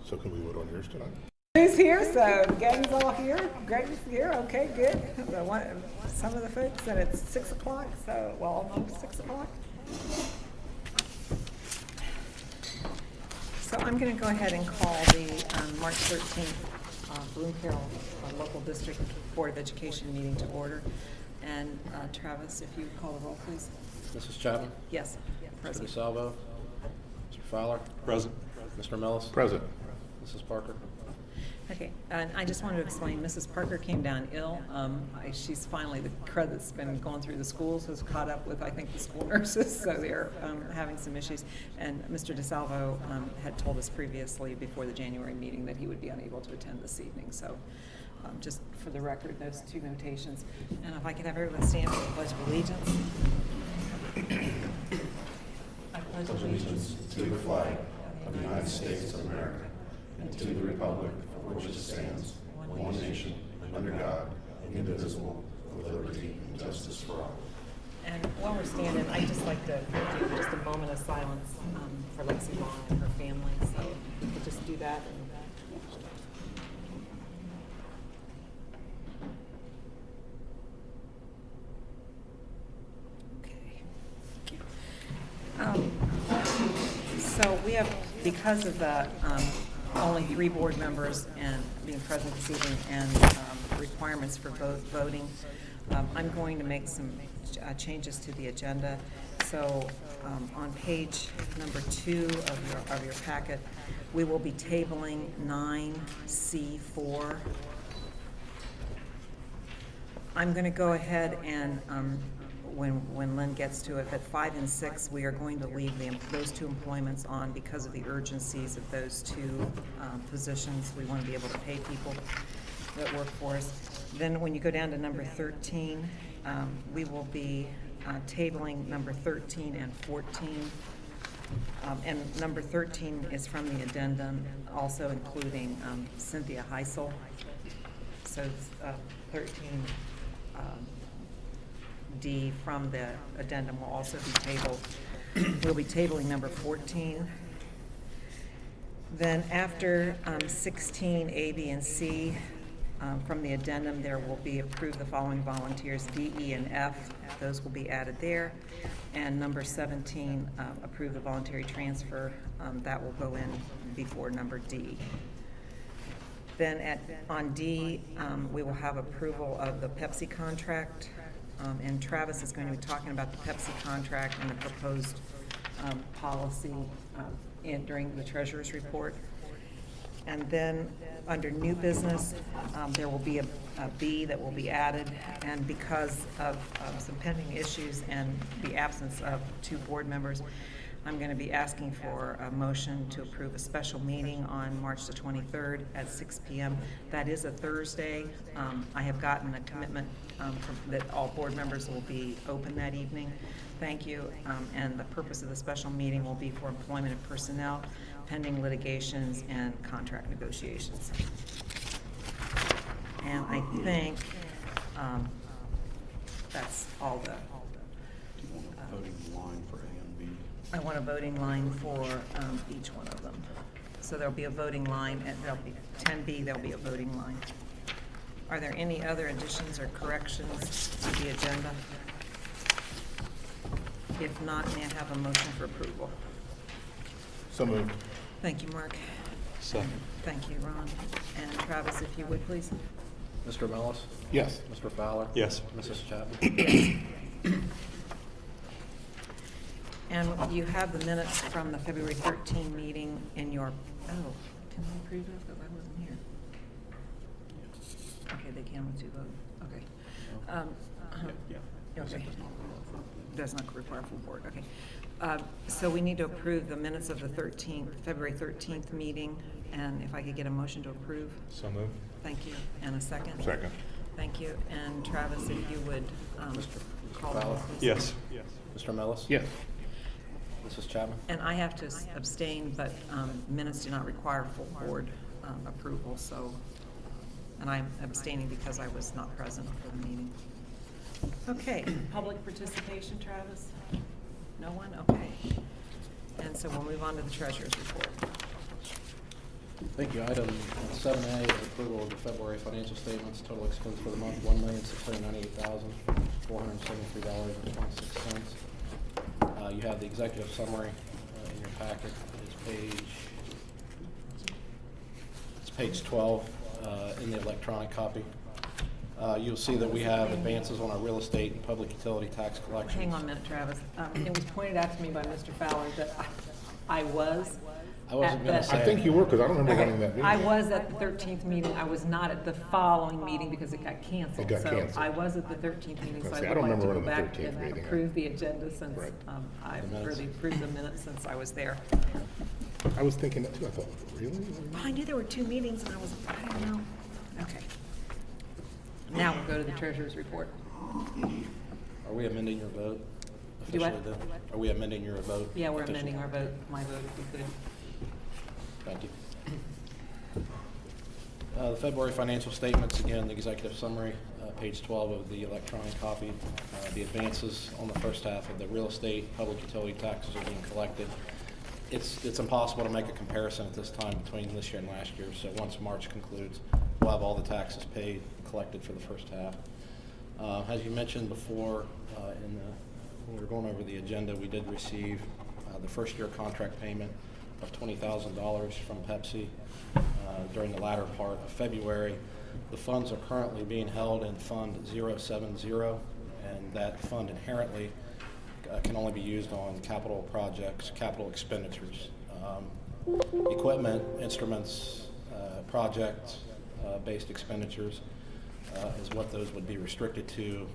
So can we vote on yours tonight? Who's here? So the gang's all here. Greg's here. Okay, good. Some of the folks, and it's 6 o'clock. So, well, almost 6 o'clock. So I'm going to go ahead and call the March 13th Bloom-Carroll Local District Board of Education meeting to order. And Travis, if you would call the roll, please. Mrs. Chapman? Yes. Mr. Present. DeSalvo? Mr. Fowler? Present. Mr. Millis? Present. Mrs. Parker? Okay, and I just wanted to explain, Mrs. Parker came down ill. She's finally, the crud that's been going through the schools has caught up with, I think, the school nurses, so they're having some issues. And Mr. DeSalvo had told us previously before the January meeting that he would be unable to attend this evening. So just for the record, those two notations. And if I could have everyone stand for the Pledge of Allegiance. I pledge allegiance To the flag of the United States of America and to the republic for which it stands, one nation, under God, indivisible, with liberty and justice for all. And while we're standing, I'd just like to do just a moment of silence for Lexi Long and her family. So we could just do that. Okay. So we have, because of the only 3 board members and being present this evening and requirements for both voting, I'm going to make some changes to the agenda. So on page number 2 of your packet, we will be tabling 9C4. I'm going to go ahead and when Lynn gets to it, but 5 and 6, we are going to leave those 2 employments on because of the urgencies of those 2 positions. We want to be able to pay people that work for us. Then when you go down to number 13, we will be tabling number 13 and 14. And number 13 is from the addendum, also including Cynthia Heisel. So 13. D from the addendum will also be tabled. We'll be tabling number 14. Then after 16, A, B, and C, from the addendum, there will be approved the following volunteers, D, E, and F. Those will be added there. And number 17, approve the voluntary transfer. That will go in before number D. Then on D, we will have approval of the Pepsi contract. And Travis is going to be talking about the Pepsi contract and the proposed policy during the treasurer's report. And then under new business, there will be a B that will be added. And because of some pending issues and the absence of 2 board members, I'm going to be asking for a motion to approve a special meeting on March the 23rd at 6 p.m. That is a Thursday. I have gotten a commitment that all board members will be open that evening. Thank you. And the purpose of the special meeting will be for employment of personnel, pending litigations, and contract negotiations. And I think that's all the Voting line for A and B. I want a voting line for each one of them. So there'll be a voting line, and there'll be 10B, there'll be a voting line. Are there any other additions or corrections to the agenda? If not, may I have a motion for approval? So moved. Thank you, Mark. Second. Thank you, Ron. And Travis, if you would, please. Mr. Millis? Yes. Mr. Fowler? Yes. Mrs. Chapman? Yes. And you have the minutes from the February 13 meeting in your, oh, can I approve those? Because I wasn't here. Okay, they can with 2 votes. Okay. Yeah. Okay. Does not require full board. Okay. So we need to approve the minutes of the February 13th meeting. And if I could get a motion to approve. So moved. Thank you. And a second. Second. Thank you. And Travis, if you would call the roll, Fowler? please. Yes. Mr. Millis? Yes. Mrs. Chapman? And I have to abstain, but minutes do not require full board approval, so, and I'm abstaining because I was not present for the meeting. Okay, public participation, Travis? No one? Okay. And so we'll move on to the treasurer's report. Thank you. Item 7A is approval of the February financial statements. Total expense for the month, $1,698,473.26. You have the executive summary in your packet. It's page 12 in the electronic copy. You'll see that we have advances on our real estate and public utility tax collections. Hang on a minute, Travis. It was pointed out to me by Mr. Fowler that I wasn't going to say. I think you were, because I don't remember running that meeting. I was at the 13th meeting. I was not at the following meeting because it got canceled. It got So canceled. I was at the 13th meeting, so I I don't would like remember to go running the back 13th and meeting. approve the agenda since Right. I've The minutes. really approved the minutes since I was there. I was thinking that too. I thought, really? Well, I knew there were 2 meetings and I don't know. Okay. Now we'll go to the treasurer's report. Are we amending your vote? Do what? officially then? Are we amending your vote? Yeah, we're officially? amending our vote, my vote if we could. Thank you. The February financial statements, again, the executive summary, page 12 of the electronic copy. The advances on the first half of the real estate, public utility taxes are being collected. It's impossible to make a comparison at this time between this year and last year, so once March concludes, we'll have all the taxes paid, collected for the first half. As you mentioned before, when we were going over the agenda, we did receive the first year contract payment of $20,000 from Pepsi during the latter part of February. The funds are currently being held in Fund 070, and that fund inherently can only be used on capital projects, capital expenditures. Equipment, instruments, project-based expenditures is what those would be restricted to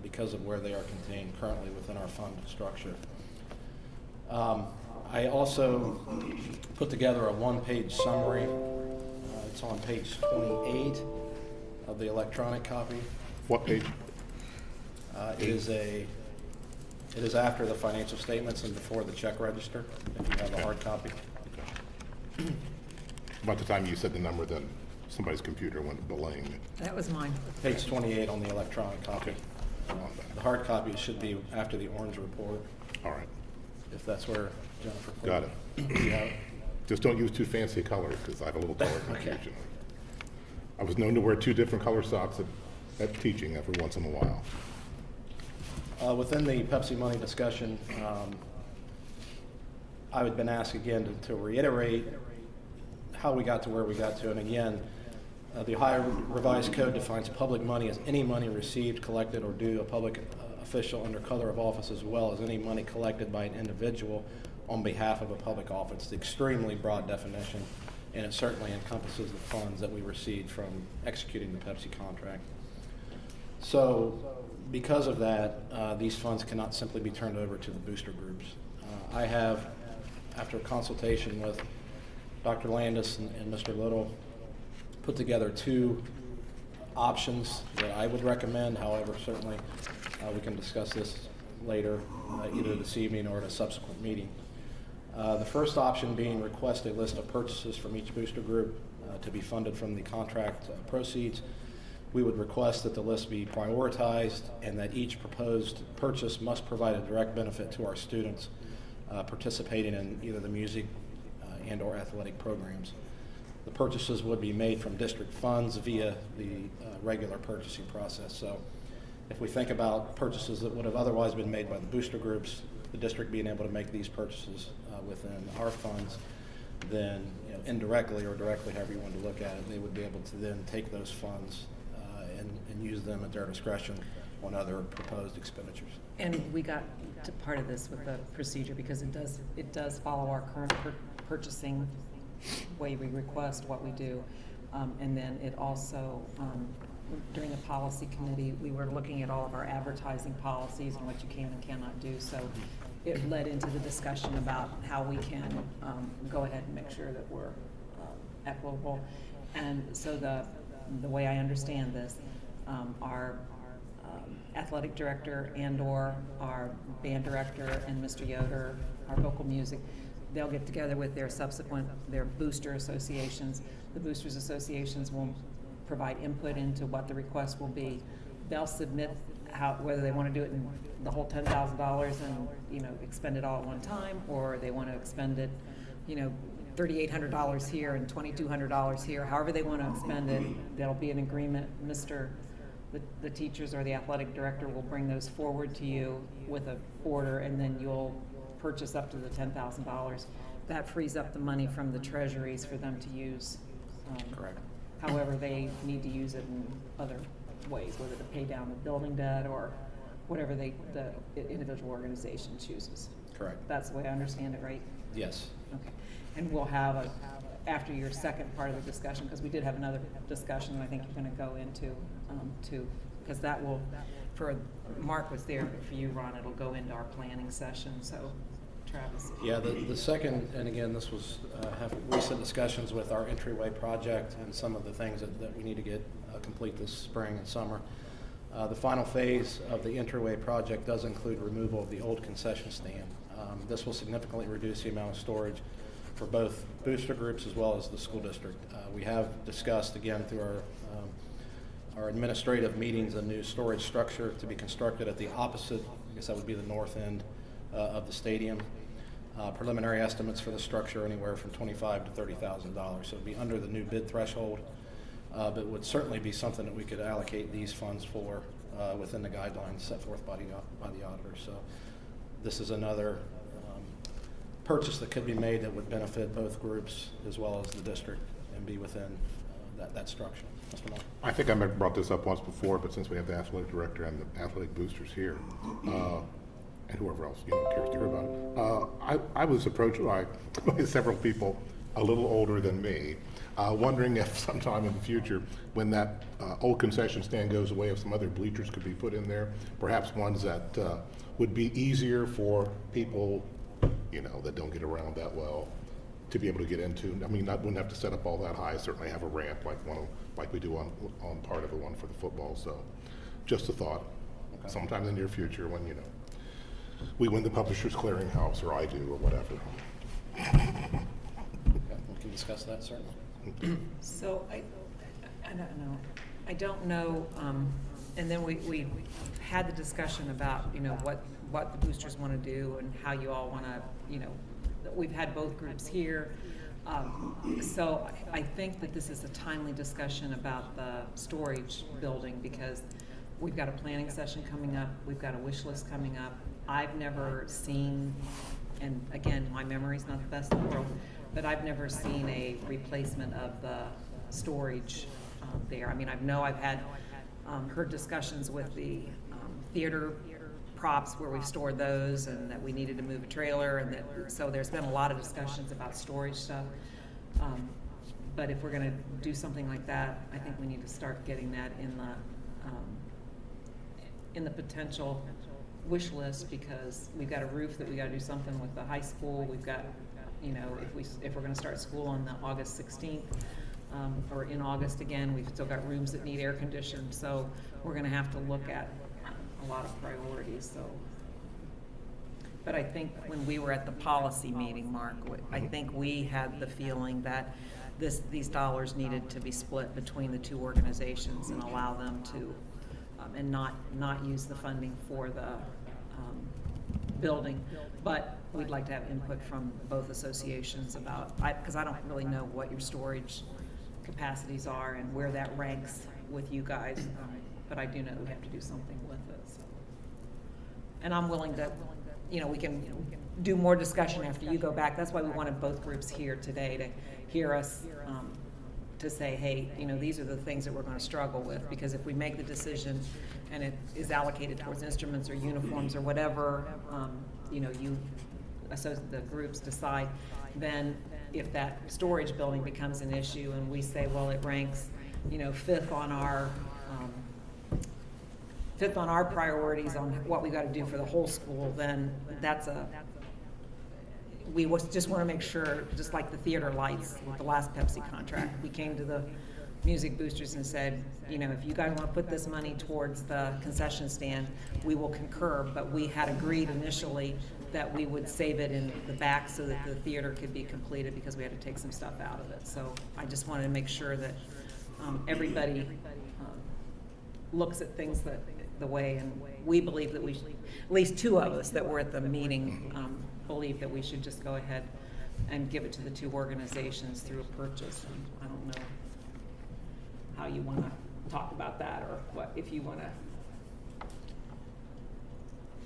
because of where they are contained currently within our fund structure. I also put together a one-page summary. It's on page 28 of the electronic copy. What page? It is after the financial statements and before the check register, if you have a hard copy. About the time you said the number, then somebody's computer went delaying it. That was mine. Page 28 on the electronic copy. I'm on that. The hard copy should be after the orange report, All right, if that's where Jennifer put got it. You have it? Just don't use too fancy colors, because I have a little color Okay. confusion. I was known to wear 2 different color socks at teaching every once in a while. Within the Pepsi money discussion, I had been asked again to reiterate how we got to where we got to. And again, the Ohio Revised Code defines public money as any money received, collected, or due a public official under color of office, as well as any money collected by an individual on behalf of a public office. It's an extremely broad definition, and it certainly encompasses the funds that we received from executing the Pepsi contract. So because of that, these funds cannot simply be turned over to the booster groups. I have, after consultation with Dr. Landis and Mr. Little, put together 2 options that I would recommend. However, certainly we can discuss this later, either this evening or at a subsequent meeting. The first option being request a list of purchases from each booster group to be funded from the contract proceeds. We would request that the list be prioritized and that each proposed purchase must provide a direct benefit to our students participating in either the music and or athletic programs. The purchases would be made from district funds via the regular purchasing process. So if we think about purchases that would have otherwise been made by the booster groups, the district being able to make these purchases within our funds, then indirectly or directly, however you want to look at it, they would be able to then take those funds and use them at their discretion on other proposed expenditures. And we got to part of this with the procedure because it does follow our current purchasing way we request what we do. And then it also, during the policy committee, we were looking at all of our advertising policies and what you can and cannot do. So it led into the discussion about how we can go ahead and make sure that we're equitable. And so the way I understand this, our athletic director and or our band director and Mr. Yoder, our vocal music, they'll get together with their booster associations. The boosters associations will provide input into what the request will be. They'll submit whether they want to do it in the whole $10,000 and expend it all at one time, or they want to expend it $3,800 here and $2,200 here, however they want to spend it, that'll be an agreement. The teachers or the athletic director will bring those forward to you with an order, and then you'll purchase up to the $10,000. That frees up the money from the treasuries for them to use. Correct. However, they need to use it in other ways, whether to pay down the building debt or whatever the individual organization chooses. Correct. That's the way I understand it, right? Yes. Okay. And we'll have after your second part of the discussion, because we did have another discussion that I think you're going to go into too, because that will, Mark was there, but for you, Ron, it'll go into our planning session. So, Travis. Yeah, the second, and again, this was, have recent discussions with our entryway project and some of the things that we need to get complete this spring and summer. The final phase of the entryway project does include removal of the old concession stand. This will significantly reduce the amount of storage for both booster groups as well as the school district. We have discussed, again, through our administrative meetings, a new storage structure to be constructed at the opposite, I guess that would be the north end of the stadium. Preliminary estimates for the structure anywhere from $25,000 to $30,000. So it would be under the new bid threshold, but would certainly be something that we could allocate these funds for within the guidelines set forth by the auditor. So this is another purchase that could be made that would benefit both groups as well as the district and be within that structure. Mr. Moore. I think I might have brought this up once before, but since we have the athletic director and the athletic boosters here, and whoever else cares to hear about it, I was approached by several people a little older than me, wondering if sometime in the future, when that old concession stand goes away, if some other bleachers could be put in there, perhaps ones that would be easier for people, that don't get around that well, to be able to get into. I mean, I wouldn't have to set up all that high. Certainly have a ramp like we do on part of the one for the football. So, just a thought. Okay. Sometime in the near future, when we win the Publishers Clearinghouse, or I do, or whatever. Okay, we can discuss that certainly. So I don't know. I don't know. And then we had the discussion about what the boosters want to do and how you all want to. We've had both groups here. So I think that this is a timely discussion about the storage building, because we've got a planning session coming up. We've got a wish list coming up. I've never seen, and again, my memory's not the best in the world, but I've never seen a replacement of the storage there. I mean, I've had heard discussions with the theater props where we've stored those, and that we needed to move a trailer, and so there's been a lot of discussions about storage stuff. But if we're going to do something like that, I think we need to start getting that in the potential wish list, because we've got a roof that we got to do something with the high school. We've got, if we're going to start school on the August 16th, or in August again, we've still got rooms that need air conditioned. So we're going to have to look at a lot of priorities. So, but I think when we were at the policy meeting, Mark, I think we had the feeling that these dollars needed to be split between the two organizations and allow them to, and not use the funding for the building. But we'd like to have input from both associations about, because I don't really know what your storage capacities are and where that ranks with you guys, but I do know we have to do something with it. So. And I'm willing to, we can do more discussion after you go back. That's why we wanted both groups here today, to hear us, to say, hey, these are the things that we're going to struggle with, because if we make the decision and it is allocated towards instruments or uniforms or whatever, the groups decide, then if that storage building becomes an issue and we say, well, it ranks, fifth on our priorities on what we got to do for the whole school, then we just want to make sure, just like the theater lights with the last Pepsi contract, we came to the music boosters and said, if you guys want to put this money towards the concession stand, we will concur, but we had agreed initially that we would save it in the back so that the theater could be completed, because we had to take some stuff out of it. So I just wanted to make sure that everybody looks at things the way, and we believe that we should, at least two of us that were at the meeting, believe that we should just go ahead and give it to the two organizations through a purchase. And I don't know how you want to talk about that, or what, if you want to.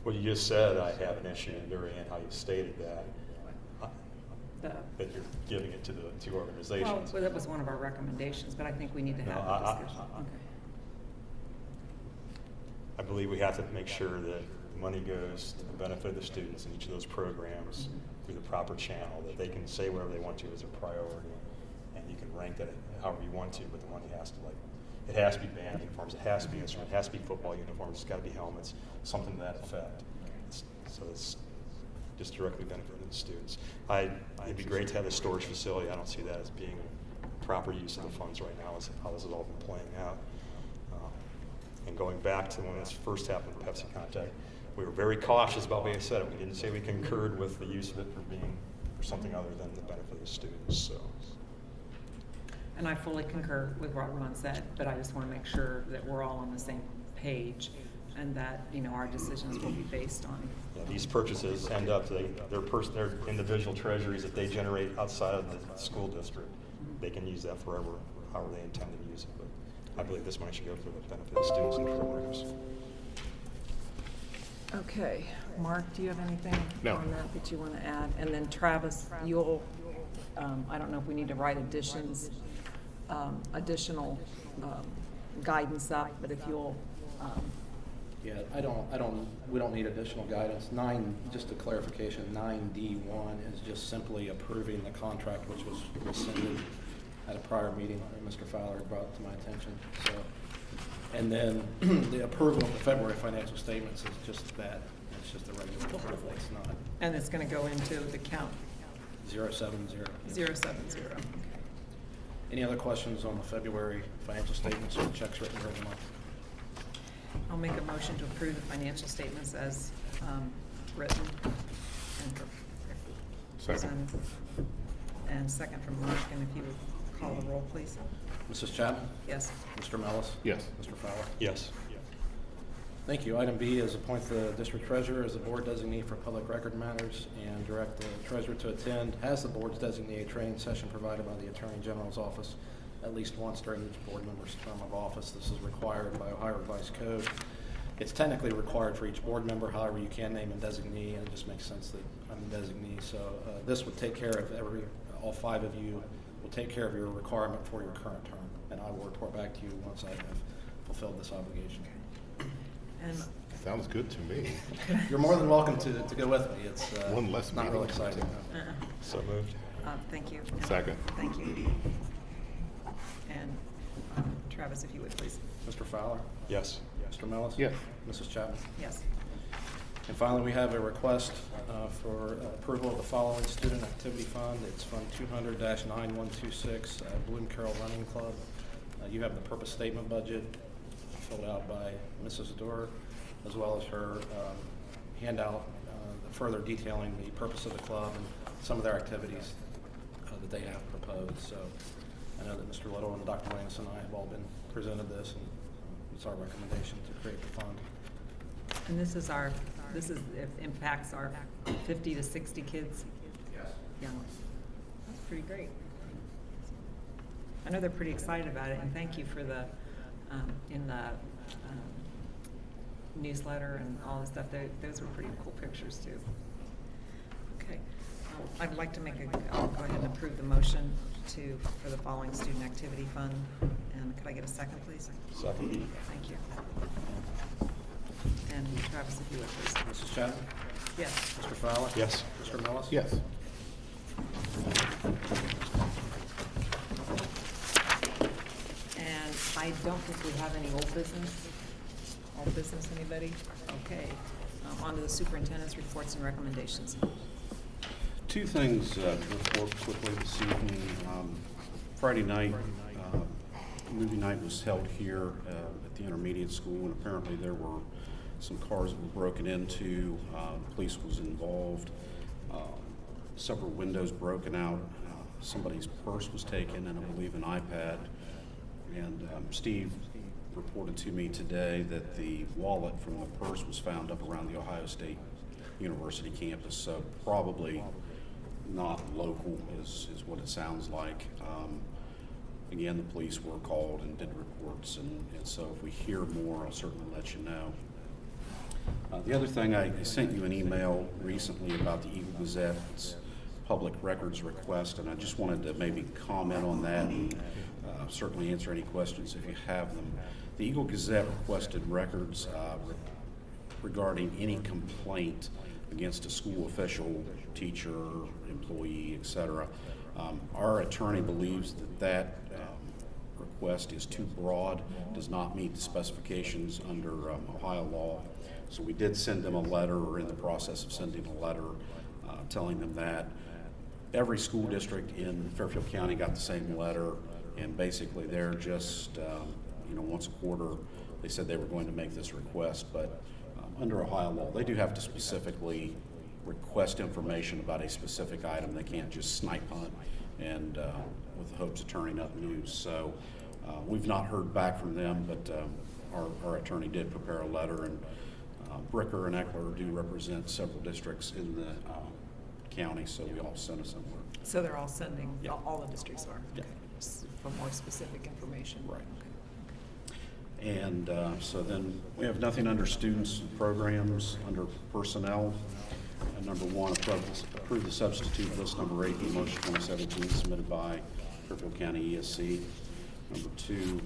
What you just said, I have an issue in very end how you stated that. That you're giving it to the two organizations. Well, that was one of our recommendations, but I think we need to No, have a discussion. Okay. I believe we have to make sure that the money goes to the benefit of the students in each of those programs through the proper channel, that they can say whatever they want to as a priority, and you can rank that however you want to, but the money has to, like, it has to be band uniforms, it has to be instruments, it has to be football uniforms, it's got to be helmets, something to that effect. So it's just directly benefiting the students. It'd be great to have a storage facility. I don't see that as being a proper use of the funds right now, as how this has all been playing out. And going back to when this first happened with Pepsi contact, we were very cautious about what I said. We didn't say we concurred with the use of it for something other than the benefit of the students. So. And I fully concur with what Ron said, but I just want to make sure that we're all on the same page, and that, you know, our decisions will be based on. Yeah, these purchases end up, they're individual treasuries that they generate outside of the school district. They can use that forever, however they intend to use it. But I believe this money should go for the benefit of students and programs. Okay, Mark, do you have anything No. on that you want to add? And then Travis, you'll, I don't know if we need to write additional guidance up, but if you'll, Yeah, we don't need additional guidance. Just a clarification, 9D1 is just simply approving the contract which was rescinded at a prior meeting that Mr. Fowler brought to my attention. So, and then the approval of the February financial statements is just that. It's just a regular approval. It's not and it's going to go into the count 070. 070. Any other questions on the February financial statements or the checks written during the month? I'll make a motion to approve the financial statements as written and Second. presented. And second from Mark, and if you would call the roll, please. Mrs. Chapman? Yes. Mr. Mellis? Yes. Mr. Fowler? Yes. Thank you. Item B is appoint the district treasurer as the board designee for public record matters and direct the treasurer to attend as the board's designee a training session provided by the Attorney General's office at least once during each board member's term of office. This is required by Ohio Revised Code. It's technically required for each board member, however you can name a designee, and it just makes sense that I'm the designee. So this would take care of all five of you will take care of your requirement for your current term, and I will report back to you once I have fulfilled this obligation. And Sounds good to me. You're more than welcome to go with me. It's One less not meeting real to exciting. So moved. thank you. Second. Thank you. And Travis, if you would, please. Mr. Fowler? Yes. Mr. Mellis? Yes. Mrs. Chapman? Yes. And finally, we have a request for approval of the following student activity fund. It's Fund 200-9126, Bloom-Carroll Running Club. You have the purpose statement budget filled out by Mrs. Dorr, as well as her handout further detailing the purpose of the club and some of their activities that they have proposed. So I know that Mr. Little and Dr. Williams and I have all been presented this, and it's our recommendation to create the fund. And it impacts our 50 to 60 kids? Yes. Young. That's pretty great. I know they're pretty excited about it, and thank you for the, in the newsletter and all this stuff. Those were pretty cool pictures too. Okay. I'd like to I'll go ahead and approve the motion for the following student activity fund. And could I get a second, please? Second. Thank you. And Travis, if you would, please. Mrs. Chapman? Yes. Mr. Fowler? Yes. Mr. Mellis? Yes. And I don't think we have any old business. Old business, anybody? Okay. On to the superintendent's reports and recommendations. Two things to report quickly this evening. Friday night, movie night was held here at the intermediate school, and apparently there were some cars that were broken into. Police was involved. Several windows broken out. Somebody's purse was taken, and I believe an iPad. And Steve reported to me today that the wallet from the purse was found up around the Ohio State University campus. So probably not local is what it sounds like. Again, the police were called and did reports, and so if we hear more, I'll certainly let you know. The other thing, I sent you an email recently about the Eagle Gazette's public records request, and I just wanted to maybe comment on that and certainly answer any questions if you have them. The Eagle Gazette requested records regarding any complaint against a school official, teacher, employee, etc. Our attorney believes that request is too broad, does not meet the specifications under Ohio law. So we did send them a letter, or in the process of sending a letter, telling them that. Every school district in Fairfield County got the same letter, and basically they're just, once a quarter, they said they were going to make this request, but under Ohio law, they do have to specifically request information about a specific item. They can't just snipe hunt and with the hopes of turning up news. So we've not heard back from them, but our attorney did prepare a letter, and Bricker and Eckler do represent several districts in the county, so we all sent a similar. So they're all sending, Yeah. all the districts are? Yeah. Okay. For more specific information? Right. Okay. And so then we have nothing under students and programs, under personnel. Number one, approve the substitute list number 8 in March 2017 submitted by Fairfield County ESC. Number two,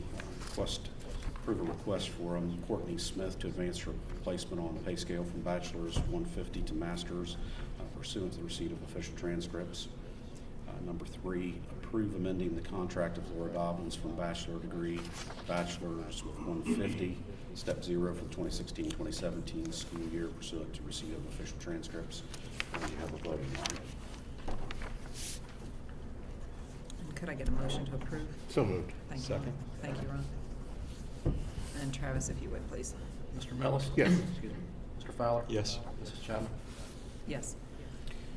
approve a request for Courtney Smith to advance her placement on the pay scale from bachelor's 150 to master's pursuant to the receipt of official transcripts. Number three, approve amending the contract of Laura Dobbins from bachelor degree, bachelor's with 150, step 0 for the 2016-2017 school year pursuant to receipt of official transcripts. And you have a voting line. And could I get a motion to approve? So moved. Thank you. Second. Thank you, Ron. And Travis, if you would, please. Mr. Millis? Yes. Excuse me. Mr. Fowler? Yes. Mrs. Chapman? Yes.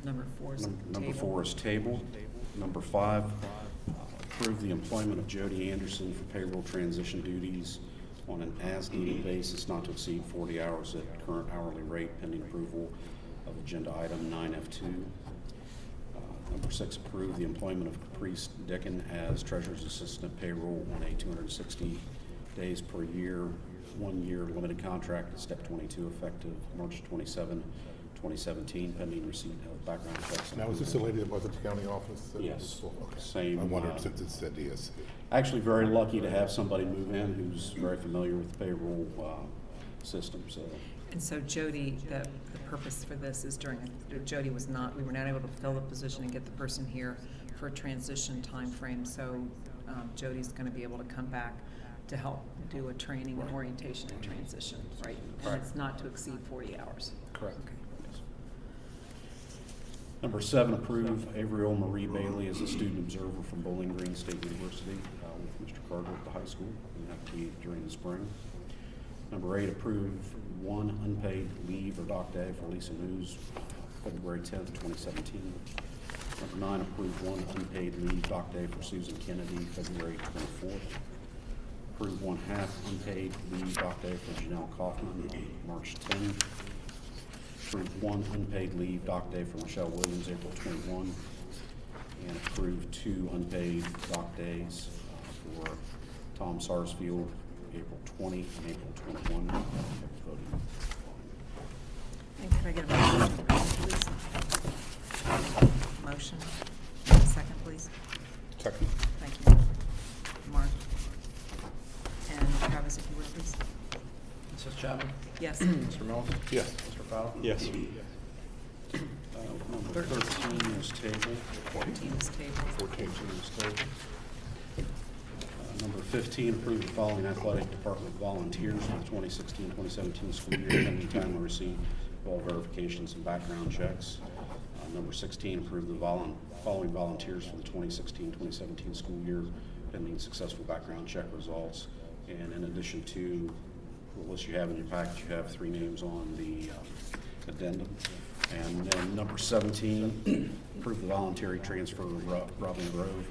Number 4 is Number table. 4 is tabled. Number 5, approve the employment of Jody Anderson for payroll transition duties on an as-needed basis not to exceed 40 hours at current hourly rate pending approval of agenda item 9F2. Number 6, approve the employment of Caprice Dickin as treasurer's assistant payroll on a 260 days per year, 1-year limited contract at step 22 effective March 27, 2017, pending receipt of background checks. Now, is this the lady that was at the county office? Yes. Okay. Same, I wondered since it said ESC. Actually, very lucky to have somebody move in who's very familiar with the payroll system, so. And so Jody, the purpose for this is Jody was not, we were not able to fill the position and get the person here for a transition time frame. So Jody's going to be able to come back to help do a training and orientation and transition, right? And Correct. it's not to exceed 40 hours. Correct. Okay. Number 7, approve Avriel Marie Bailey as a student observer from Bowling Green State University with Mr. Carter at the high school, and that will be during the spring. Number 8, approve 1 unpaid leave or dock day for Lisa News, February 10th, 2017. Number 9, approve 1 unpaid leave dock day for Susan Kennedy, February 24th. Approve 1/2 unpaid leave dock day for Janelle Kaufman, March 10th. Approve 1 unpaid leave dock day for Michelle Williams, April 21. And approve 2 unpaid dock days for Tom Sarsfield, April 20 and April 21. And could I get a motion to approve, please? Motion. Second, please. Second. Thank you. Mark. And Travis, if you would, please. Mrs. Chapman? Yes. Mr. Millis? Yes. Mr. Fowler? Yes. Number 13 is tabled. 14 is tabled. 14 is tabled. Number 15, approve the following athletic department volunteers for the 2016-2017 school year pending timely receipt of all verifications and background checks. Number 16, approve the following volunteers for the 2016-2017 school year pending successful background check results. And in addition to the list you have in your package, you have 3 names on the addendum. And then number 17, approve the voluntary transfer of Robin Grove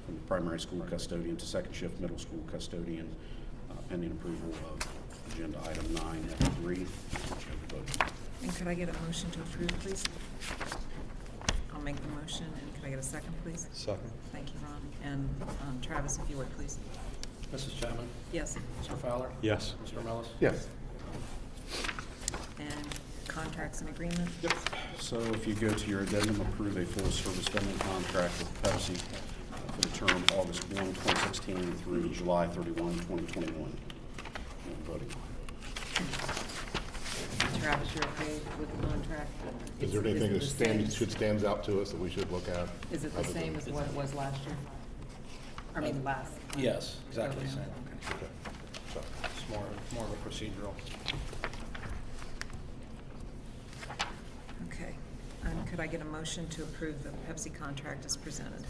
from primary school custodian to second shift middle school custodian, pending approval of agenda item 9F3. And could I get a motion to approve, please? I'll make the motion, and could I get a second, please? Second. Thank you, Ron. And Travis, if you would, please. Mrs. Chapman? Yes. Mr. Fowler? Yes. Mr. Mellis? Yes. And contracts and agreement? Yep. So if you go to your addendum, approve a full-service vending contract with Pepsi for the term August 1, 2016 through July 31, 2021. And voting. Travis, you're okay with the contract? Is there anything it that the same- stands out to us that we should look at? Is it the other than- same as what it was last year? I mean, last? Yes, exactly the Okay. same. Okay. So, It's more of a procedural. Okay. And could I get a motion to approve the Pepsi contract as presented?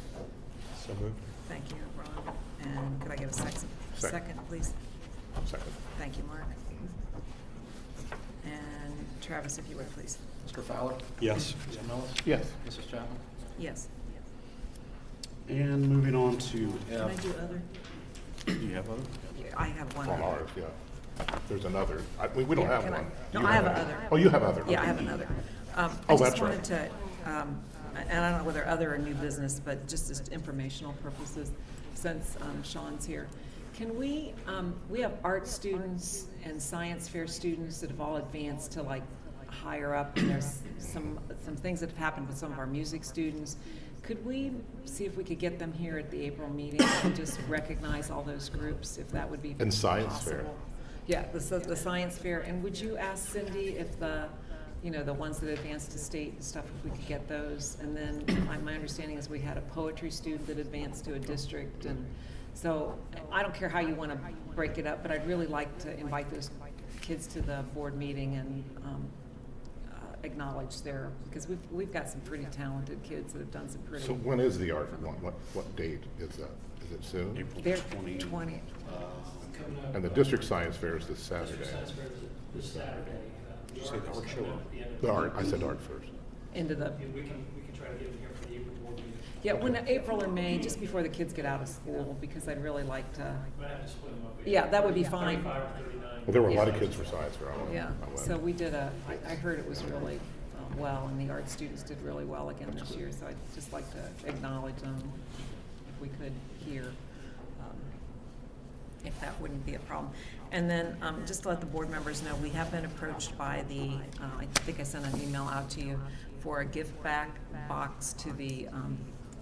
So moved. Thank you, Ron. And could I get a second? Second. Please. second. Thank you, Mark. And Travis, if you would, please. Mr. Fowler? Yes. Mr. Mellis? Yes. Mrs. Chapman? Yes. And moving on to Can I F. do other? Do you have other? Yeah, I have one. On other. ours, yeah. There's another. We don't Yeah, have can I- one. No, You I have it. other. Oh, you have other. Yeah, I Okay. have another. Oh, I that's just right. wanted to, and I don't know whether other or new business, but just as informational purposes, since Sean's here. Can we have art students and science fair students that have all advanced to like higher up, and there's some things that have happened with some of our music students. Could we see if we could get them here at the April meeting and just recognize all those groups, if that would be And science fair. possible? Yeah, the science fair. And would you ask Cindy if the ones that advanced to state and stuff, if we could get those? And then my understanding is we had a poetry student that advanced to a district. And so I don't care how you want to break it up, but I'd really like to invite those kids to the board meeting and acknowledge their, because we've got some pretty talented kids that have done some pretty. So when is the art one? What date is that? Is it soon? April They're 20. 20. And the district science fair is this Saturday. This Saturday. Did you say the art show? The art, I said art first. Into the, We can try to get them here for the April board meeting. yeah, when April or May, just before the kids get out of school, because I'd really like to, Might have to split them up. yeah, that would be fine. 35 or 39. Well, there were a lot of kids for science fair. Yeah, so we did I heard it was really well, and the art students did really well again this year, so I'd just like to acknowledge them if we could here, if that wouldn't be a problem. And then, just to let the board members know, we have been approached by I think I sent an email out to you for a gift back box to the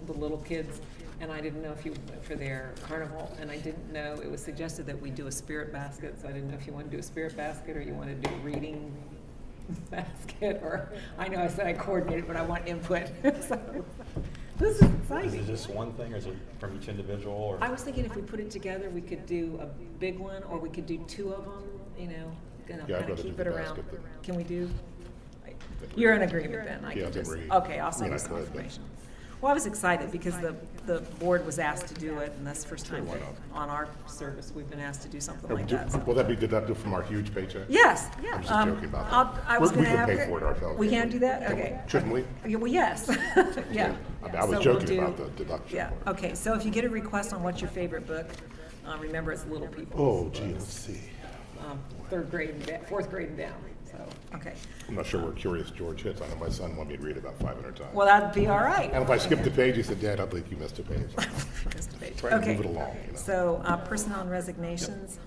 little kids, and I didn't know if you, for their carnival, and I didn't know, it was suggested that we do a spirit basket, so I didn't know if you want to do a spirit basket or you want to do a reading basket, or, I know I said I coordinated, but I want input. So, this is Is exciting. it just one thing, or is it from each individual, or? I was thinking if we put it together, we could do a big one, or we could do two of them, Yeah, I'd kind rather of do keep the it around. basket, but- Can we do? You're in agreement then, I Yeah, can then just, we- okay, I'll I send mean, you I some could, but- information. Well, I was excited because the board was asked to do it, and that's the first time why that on our service, we've been asked to do something like that. so- Will that be deducted from our huge paycheck? Yes, yeah. I'm just joking about that. I was We gonna can have pay for it ourselves. We can't do that? Can we? Okay. Shouldn't we? Yeah, well, yes, yeah. I mean, I was So we'll joking do- about the deduction Yeah, part. okay, so if you get a request on what's your favorite book, remember it's Little People. Oh, gee, let's see. Third grade and fourth grade and down, so, okay. I'm not sure where Curious George hits. I know my son wanted me to read it about 500 times. Well, that'd be all right. And if I skipped a page, he said, Dad, I think you missed a page. Just a page. Trying to Okay. move it along, you know. So, personnel and resignations,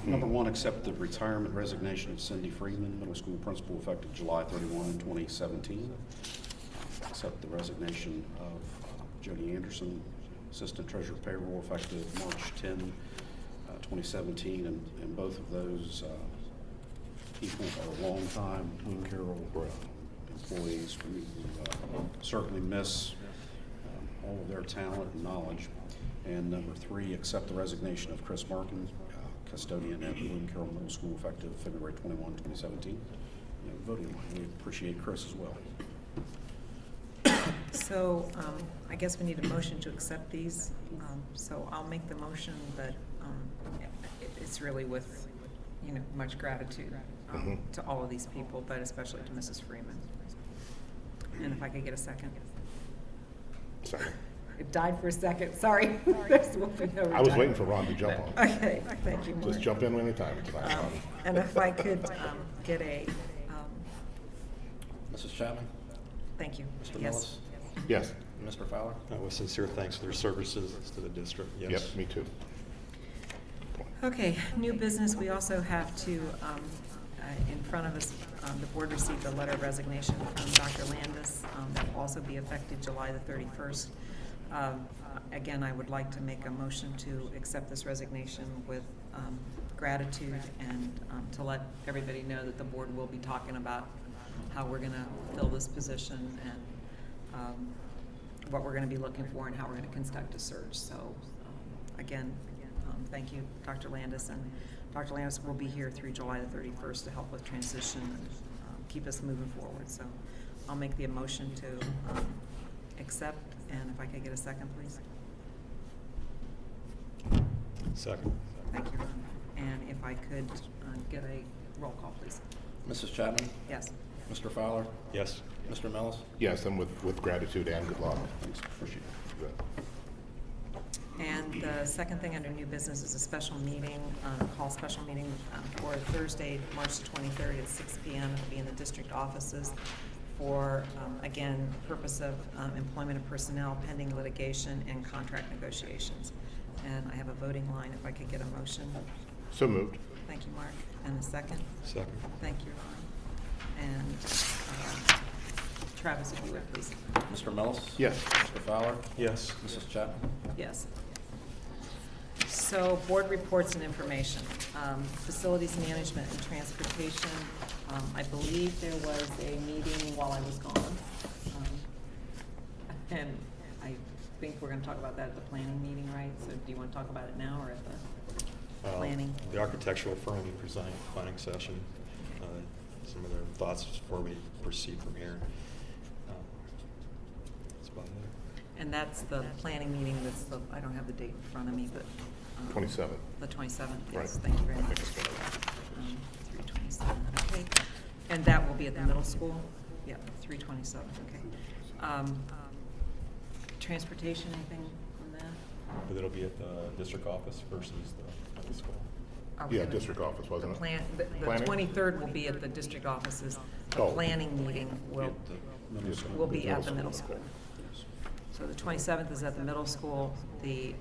Number one, accept the retirement resignation of Cindy Freeman, middle school principal, effective July 31, 2017. Accept the resignation of Jody Anderson, assistant treasurer payroll, effective March 10, 2017. And both of those people are longtime Bloom-Carroll employees. We certainly miss all of their talent and knowledge. And number three, accept the resignation of Chris Markin, custodian at Bloom-Carroll Middle School, effective February 21, 2017. Voting line, we appreciate Chris as well. so, I guess we need a motion to accept these. So I'll make the motion, but, it's really with, much gratitude, to all of these people, but especially to Mrs. Freeman. And if I could get a second. Second. It died for a second, sorry. There's no I was time. waiting for Ron to jump on. Okay, thank you, Just Mark. jump in anytime. It's fine, Ron. And if I could get a, Mrs. Chapman? Thank you. Mr. Yes. Millis? Yes. Mr. Fowler? With sincere thanks for their services to the district, yes. Yep, me too. Okay, new business, we also have to, in front of us, the board received a letter of resignation from Dr. Landis that will also be effective July the 31st. Again, I would like to make a motion to accept this resignation with gratitude and to let everybody know that the board will be talking about how we're going to fill this position and what we're going to be looking for and how we're going to conduct a search. So, again, thank you, Dr. Landis, and Dr. Landis will be here through July the 31st to help with transition and keep us moving forward. So I'll make the motion to accept, and if I could get a second, please. Second. Thank you, Ron. And if I could get a roll call, please. Mrs. Chapman? Yes. Mr. Fowler? Yes. Mr. Millis? Yes, and with gratitude and good luck. Thanks, appreciate it. Good. And the second thing under new business is a special meeting, call special meeting for Thursday, March 23rd at 6 p.m. It'll be in the district offices for, again, purpose of employment of personnel, pending litigation, and contract negotiations. And I have a voting line, if I could get a motion. So moved. Thank you, Mark. And a second? Second. Thank you, Ron. And Travis, if you would, please. Mr. Millis? Yes. Mr. Fowler? Yes. Mrs. Chapman? Yes. So, board reports and information. Facilities management and transportation. I believe there was a meeting while I was gone. And I think we're going to talk about that at the planning meeting, right? So do you want to talk about it now or at the planning? The architectural firm will be presenting at the planning session, some of their thoughts before we proceed from here. That's about it. And that's the planning meeting, that's the, I don't have the date in front of me, but. 27th. The 27th, yes, Right. thank you very I much. think it's what 327, okay. And that will be at the middle school? Yeah, 327, okay. Transportation, anything on that? But it'll be at the district office versus the high school. Are we Yeah, gonna- district office, wasn't The it? the Planning? 23rd will be at the district offices. The Oh. planning meeting will, At the middle school. will be at the middle school. So the 27th is at the middle school, the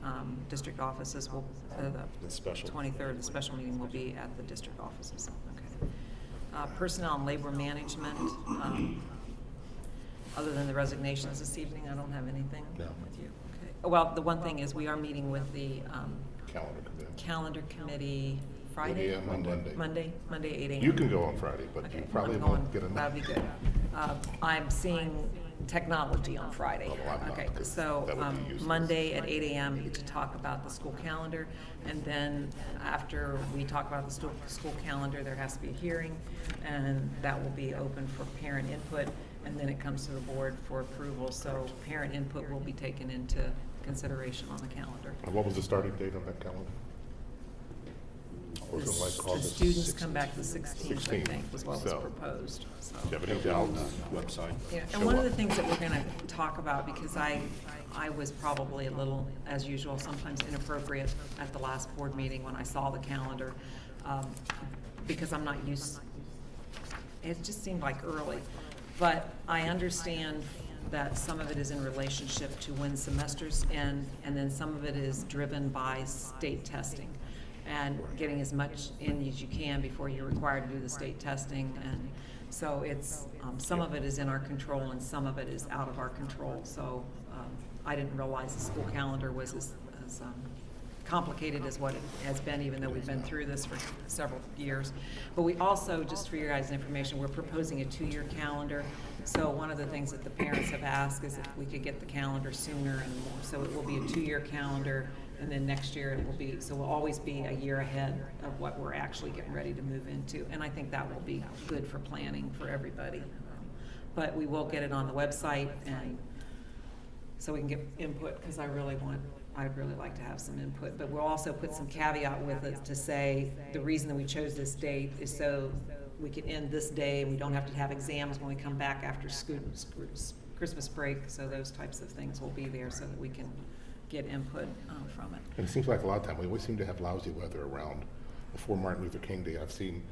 district offices will, The special. 23rd, the special meeting will be at the district offices, okay. Personnel and labor management, other than the resignations this evening, I don't have anything No. with you, okay. Well, the one thing is, we are meeting with the Calendar committee. calendar committee Friday? 8 a.m. on Monday. Monday, 8 a.m. You can go on Friday, but Okay, you I'm probably going- won't get enough. That'd be good. I'm seeing technology on Friday. Oh, well, I'm not, Okay, 'cause so that would be useless. Monday at 8 a.m. to talk about the school calendar. And then after we talk about the school calendar, there has to be a hearing, and that will be open for parent input. And then it comes to the board for approval. So parent input will be taken into consideration on the calendar. And what was the starting date on that calendar? Or was it like The August students come 16th? back the 16th, I think, was what was So, proposed, so. do you have any It'll be on doubts? the website. Yeah, Show and one of up. the things that we're gonna talk about, because I was probably a little, as usual, sometimes inappropriate at the last board meeting when I saw the calendar, because I'm not used, it just seemed like early. But I understand that some of it is in relationship to when semesters end, and then some of it is driven by state testing and getting as much in as you can before you're required to do the state testing. And so it's, some of it is in our control and some of it is out of our control. So I didn't realize the school calendar was as complicated as what it has been, even though we've been through this for several years. But we also, just for your guys' information, we're proposing a 2-year calendar. So one of the things that the parents have asked is if we could get the calendar sooner and more. So it will be a 2-year calendar, and then next year it will be, so we'll always be a year ahead of what we're actually getting ready to move into. And I think that will be good for planning for everybody. But we will get it on the website, and so we can get input, because I'd really like to have some input. But we'll also put some caveat with it to say, the reason that we chose this date is so we can end this day and we don't have to have exams when we come back after Christmas break. So those types of things will be there so that we can get input from it. And it seems like a lot of time, we always seem to have lousy weather around before Martin Luther King Day. I've seen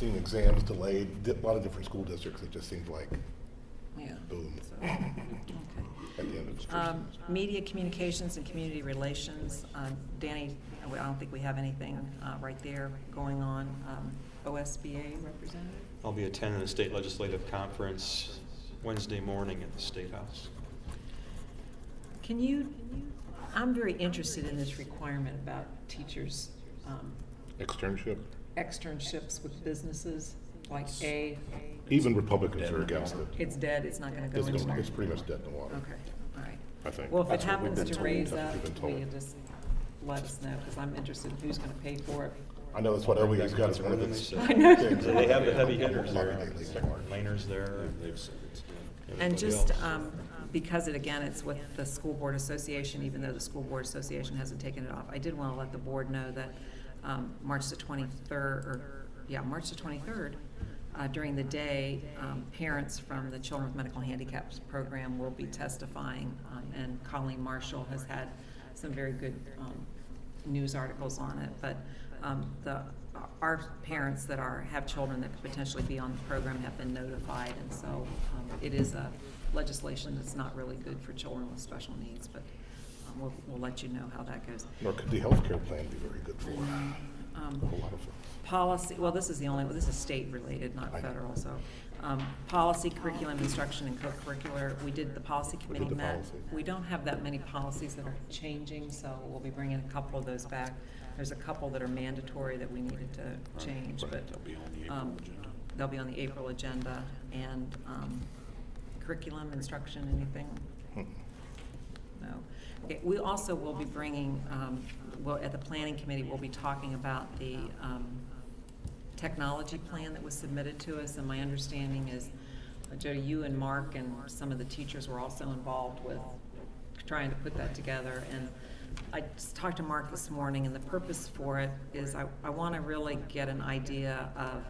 exams delayed, a lot of different school districts. It just seems like Yeah. boom Okay. at the end of the street. Media communications and community relations, Danny, I don't think we have anything right there going on. OSBA representative? I'll be attending a state legislative conference Wednesday morning at the State House. Can you, I'm very interested in this requirement about teachers' Externship, externships with businesses, like even Republicans are against it. it's dead, it's not gonna go It's anywhere? pretty much dead in the water, Okay, all right. I think. Well, if it That's what we've happens been to told. raise That's up, what we've been will you told. just let us know, because I'm interested in who's gonna pay for it. I know that's what OE's got as one of its. I know. things. So they have the heavy hitters there, Lobby Day late March. Laners there. They've said it's dead. And everybody just, else. because it's with the School Board Association, even though the School Board Association hasn't taken it off, I did want to let the board know that March the 23rd, during the day, parents from the Children with Medical Handicaps program will be testifying, and Colleen Marshall has had some very good news articles on it, but our parents that have children that could potentially be on the program have been notified, and so it is a legislation that's not really good for children with special needs, but we'll let you know how that goes. Nor could the healthcare plan be very good for a whole lot of folks. Policy, well, this is state related, not I know. federal, so. Policy, curriculum, instruction, and co-curricular, we did, the policy We did committee the met. policy. We don't have that many policies that are changing, so we'll be bringing a couple of those back. There's a couple that are mandatory that we needed to change, but. They'll be on the April agenda. They'll be on the April agenda, and curriculum, instruction, anything? No. Okay, we also will be bringing, at the planning committee, we'll be talking about the technology plan that was submitted to us, and my understanding is, Jody, you and Mark and some of the teachers were also involved with trying to put that together, and I just talked to Mark this morning, and the purpose for it is I want to really get an idea of,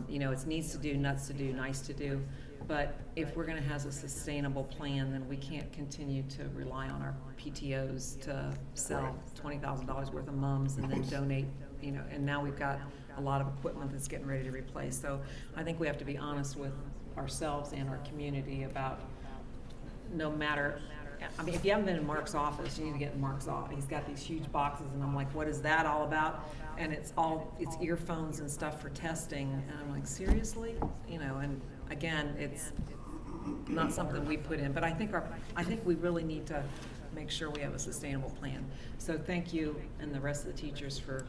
it's needs to do, nuts to do, nice to do, but if we're going to have a sustainable plan, then we can't continue to rely on our PTOs to sell $20,000 worth of mums and then donate, and now we've got a lot of equipment that's getting ready to replace. So I think we have to be honest with ourselves and our community about, no matter, if you haven't been in Mark's office, you need to get in Mark's office. He's got these huge boxes, and I'm like, what is that all about? And it's earphones and stuff for testing, and I'm like, seriously? And again, it's not something we put in, but I think we really need to make sure we have a sustainable plan. So thank you and the rest of the teachers for,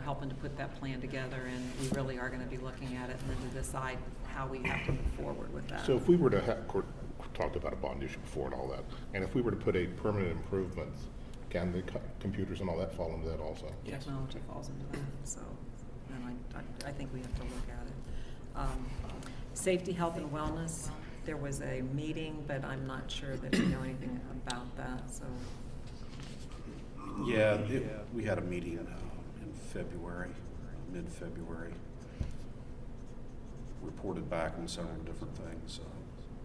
helping to put that plan together, and we really are gonna be looking at it and then to decide how we have to move forward with that. So if we were to talked about a bond issue before and all that, and if we were to put a permanent improvements, can the computers and all that fall into that also? Technology falls into that, so, and I think we have to look at it. Safety, health, and wellness, there was a meeting, but I'm not sure that we know anything about that, so. Yeah, we had a meeting in February, mid-February. Reported back on several different things.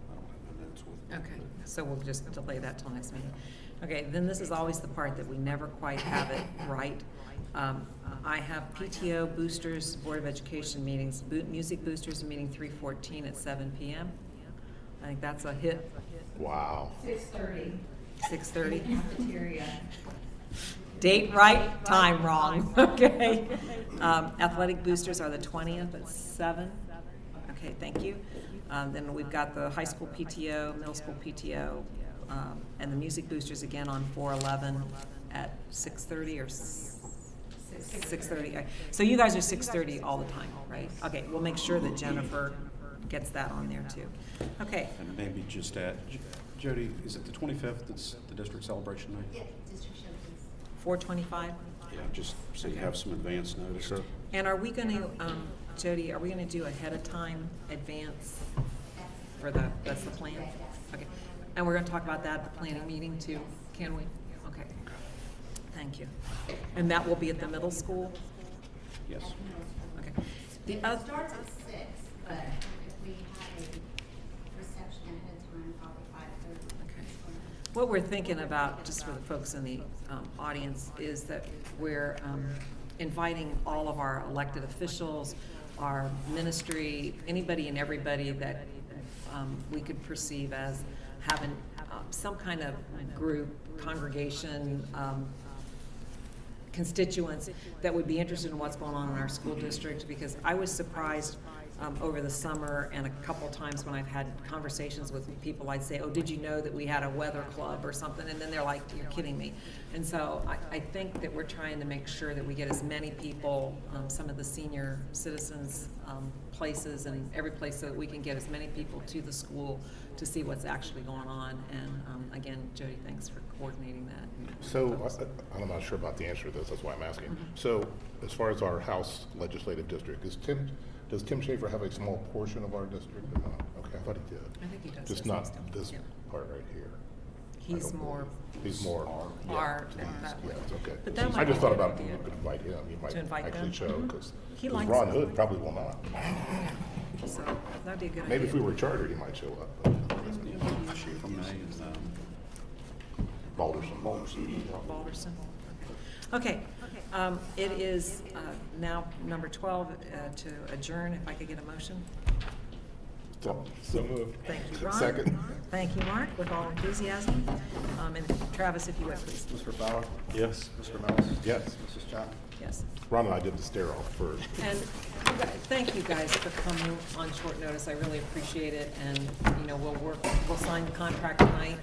I don't have my notes with me. Okay, so we'll just delay that till next meeting. Okay, then this is always the part that we never quite have it right. I have PTO boosters, Board of Education meetings, music boosters meeting 3/14 at 7 p.m. I think that's a hit. Wow. 6:30. 6:30. Cafeteria. Date right, time wrong, okay. Athletic boosters are the 20th at 7. Okay, thank you. Then we've got the high school PTO, middle school PTO, and the music boosters again on 4/11 at 6:30 or 6:30. So you guys are 6:30 all the time, right? Okay, we'll make sure that Jennifer gets that on there too. Okay, And maybe just add, Jody, is it the 25th that's the district celebration night? Yeah, district showcase. 4:25. Yeah, just so you have some advance notice. Sure. And are we gonna, Jody, are we gonna do ahead of time advance for that's the plan? Okay, and we're gonna talk about that at the planning meeting too, can we? Okay, thank you. And that will be at the middle school? Yes. Okay. It starts at 6, but if we have a reception ahead of time, probably 5:30. Okay. What we're thinking about, just for the folks in the audience, is that we're inviting all of our elected officials, our ministry, anybody and everybody that we could perceive as having some kind of group, congregation, constituents that would be interested in what's going on in our school district, because I was surprised over the summer and a couple times when I've had conversations with people, I'd say, oh, did you know that we had a weather club or something? And then they're like, you're kidding me. And so I think that we're trying to make sure that we get as many people, some of the senior citizens places and every place, so that we can get as many people to the school to see what's actually going on. And again, Jody, thanks for coordinating that. So, I'm not sure about the answer to this, that's why I'm asking. So, as far as our House legislative district, does Tim Schaefer have a small portion of our district or not? Okay, I thought he did. I think he does. Just doesn't not he, this Steve? part right here. He's I don't more. believe. He's more. yeah, Art to the and east, that way. yes, okay. But that I might just be a thought good about idea. we could invite him, he might To invite actually them? show, Mhm. because He likes Ron it. Hood probably will not. So that'd be a good idea. Maybe if we were chartered, he might show up, but Schaefer May is, Balderson. Balderson. Okay. It is now number 12 to adjourn. If I could get a motion. So moved. Thank you, Ron. Second. Thank you, Mark, with all enthusiasm. And Travis, if you would, please. Mr. Bauer? Yes. Mr. Mellis? Yes. Mrs. Chapman? Yes. Ron and I did the stare off first. And thank you guys for coming on short notice. I really appreciate it. And, we'll sign the contract tonight